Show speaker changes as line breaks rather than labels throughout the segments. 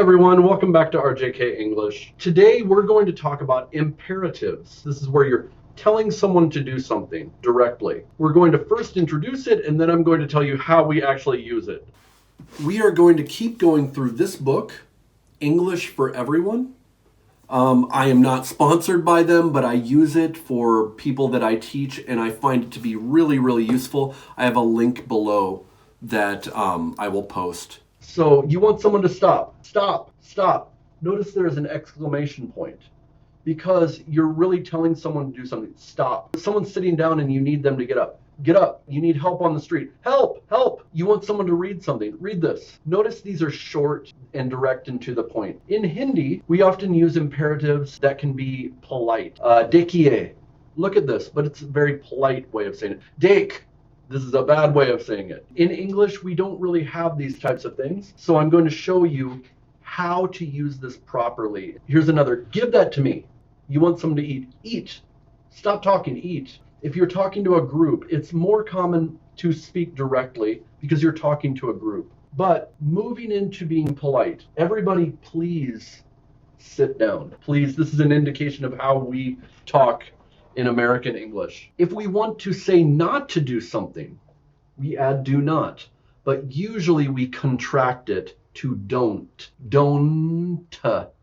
everyone, welcome back to RJK English. Today we're going to talk about imperatives. This is where you're telling someone to do something directly. We're going to first introduce it and then I'm going to tell you how we actually use it. We are going to keep going through this book, English for Everyone. I am not sponsored by them, but I use it for people that I teach and I find it to be really, really useful. I have a link below that I will post. So you want someone to stop, stop, stop. Notice there's an exclamation point because you're really telling someone to do something. Stop. Someone's sitting down and you need them to get up. Get up. You need help on the street. Help, help. You want someone to read something. Read this. Notice these are short and direct and to the point. In Hindi, we often use imperatives that can be polite. Dekhiye. Look at this, but it's a very polite way of saying it. Dekh. This is a bad way of saying it. In English, we don't really have these types of things. So I'm going to show you how to use this properly. Here's another. Give that to me. You want someone to eat. Eat. Stop talking. Eat. If you're talking to a group, it's more common to speak directly because you're talking to a group. But moving into being polite, everybody please sit down. Please, this is an indication of how we talk in American English. If we want to say not to do something, we add do not. But usually we contract it to don't. Don't.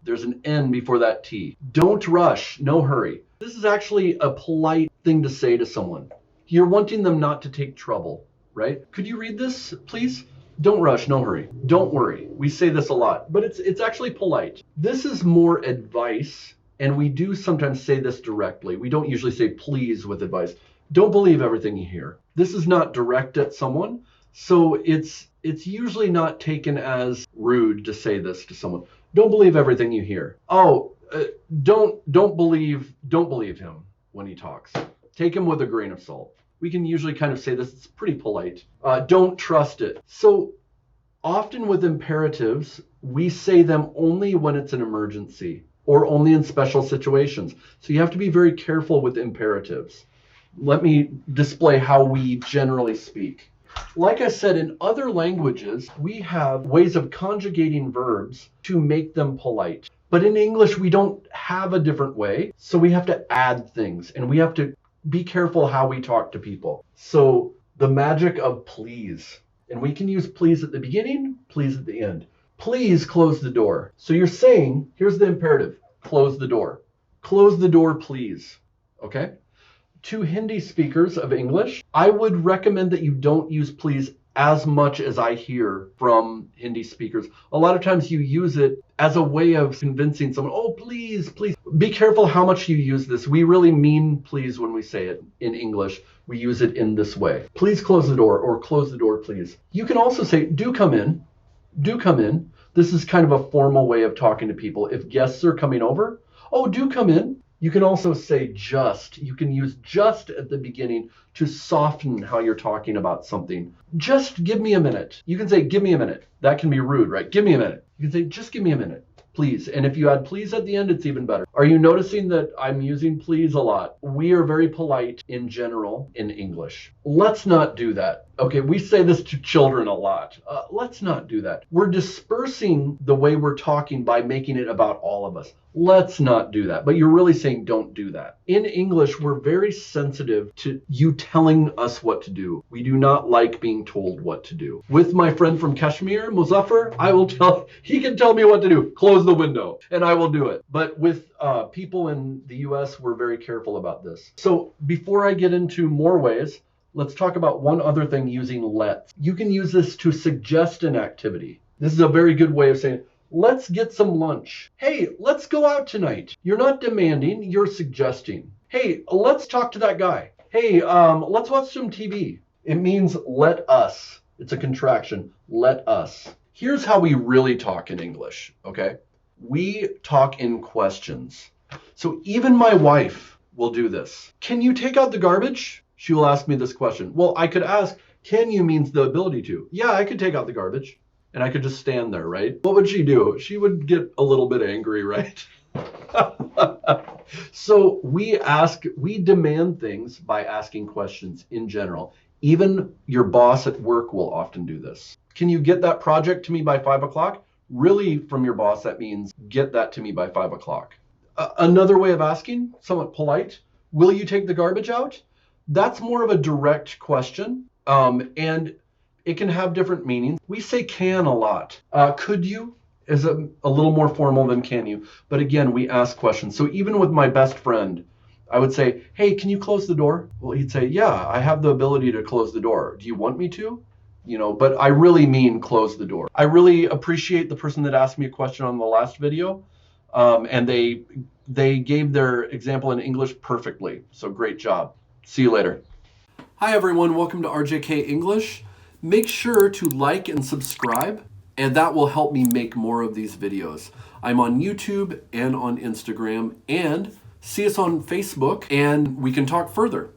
There's an N before that T. Don't rush. No hurry. This is actually a polite thing to say to someone. You're wanting them not to take trouble, right? Could you read this, please? Don't rush. No hurry. Don't worry. We say this a lot, but it's actually polite. This is more advice. And we do sometimes say this directly. We don't usually say please with advice. Don't believe everything you hear. This is not direct at someone. So it's usually not taken as rude to say this to someone. Don't believe everything you hear. Don't believe him when he talks. Take him with a grain of salt. We can usually kind of say this. It's pretty polite. Don't trust it. So often with imperatives, we say them only when it's an emergency, or only in special situations. So you have to be very careful with imperatives. Let me display how we generally speak. Like I said, in other languages, we have ways of conjugating verbs to make them polite. But in English, we don't have a different way. So we have to add things and we have to be careful how we talk to people. So the magic of please. And we can use please at the beginning, please at the end. Please close the door. So you're saying, here's the imperative, close the door. Close the door, please. Okay? To Hindi speakers of English, I would recommend that you don't use please as much as I hear from Hindi speakers. A lot of times you use it as a way of convincing someone, oh, please, please. Be careful how much you use this. We really mean please when we say it in English. We use it in this way. Please close the door or close the door, please. You can also say, do come in. Do come in. This is kind of a formal way of talking to people. If guests are coming over, oh, do come in. You can also say just. You can use just at the beginning to soften how you're talking about something. Just give me a minute. You can say, give me a minute. That can be rude, right? Give me a minute. You can say, just give me a minute, please. And if you add please at the end, it's even better. Are you noticing that I'm using please a lot? We are very polite in general in English. Let's not do that. Okay, we say this to children a lot. Let's not do that. We're dispersing the way we're talking by making it about all of us. Let's not do that. But you're really saying don't do that. In English, we're very sensitive to you telling us what to do. We do not like being told what to do. With my friend from Kashmir, Muzaffar, he can tell me what to do. Close the window, and I will do it. But with people in the US, we're very careful about this. So before I get into more ways, let's talk about one other thing using let's. You can use this to suggest an activity. This is a very good way of saying, let's get some lunch. Hey, let's go out tonight. You're not demanding, you're suggesting. Hey, let's talk to that guy. Hey, let's watch some TV. It means let us. It's a contraction. Let us. Here's how we really talk in English, okay? We talk in questions. So even my wife will do this. Can you take out the garbage? She will ask me this question. Well, I could ask, can you means the ability to. Yeah, I could take out the garbage. And I could just stand there, right? What would she do? She would get a little bit angry, right? So we demand things by asking questions in general. Even your boss at work will often do this. Can you get that project to me by 5 o'clock? Really, from your boss, that means get that to me by 5 o'clock. Another way of asking, somewhat polite, will you take the garbage out? That's more of a direct question, and it can have different meanings. We say can a lot. Could you is a little more formal than can you. But again, we ask questions. So even with my best friend, I would say, hey, can you close the door? Well, he'd say, yeah, I have the ability to close the door. Do you want me to? But I really mean close the door. I really appreciate the person that asked me a question on the last video, and they gave their example in English perfectly. So great job. See you later. Hi everyone, welcome to RJK English. Make sure to like and subscribe, and that will help me make more of these videos. I'm on YouTube and on Instagram, and see us on Facebook, and we can talk further.